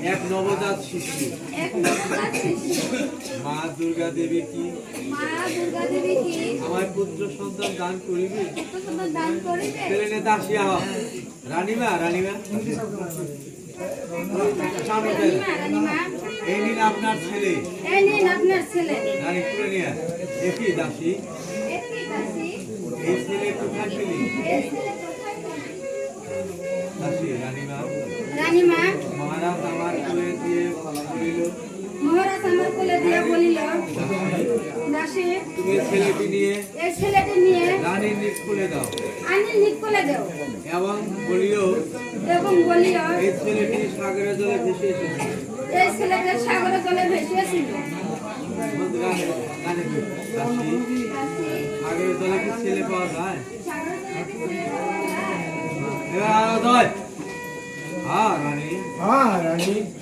এক নবজাত শিশু মা দুর্গা দেবী কি আমার পুত্র সন্তান দান করিবে ছেলে দাসিয়া রানীমা এই নিন আপনার ছেলে রানী করে নিয়ে দেখি দাসী এই ছেলে কোথায় ছিলি দাসী রানীমা মহারাজ আমার কোলে দিয়ে বলিল দাসী তুমি ছেলেটি নিয়ে রানীর নিজ কোলে দাও এবং বলিও এই ছেলেটি সাগরের জলে ভেসে এসেছে সাগরের জলে কি ছেলে পাওয়া যায় রানী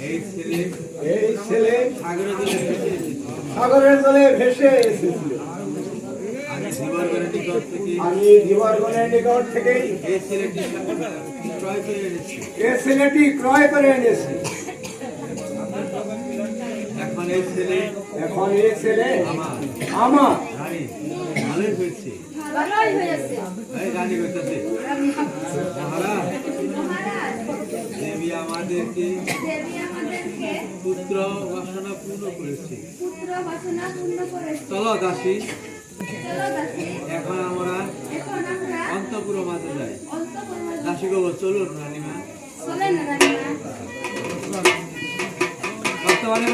এই ছেলে সাগরের জলে ভেসে এসেছিল আমি ধীবরগণের নিকট থেকে এই ছেলেটি ক্রয় করে এনেছি এখন এই ছেলে আমার ভালোই হয়েছে দেবী আমাদেরকে পুত্র বাসনা পূর্ণ করেছে চলো দাসী এখন আমরা অন্তপুর মাঝে যাই দাসী গো চলুন রানীমা বর্তমানে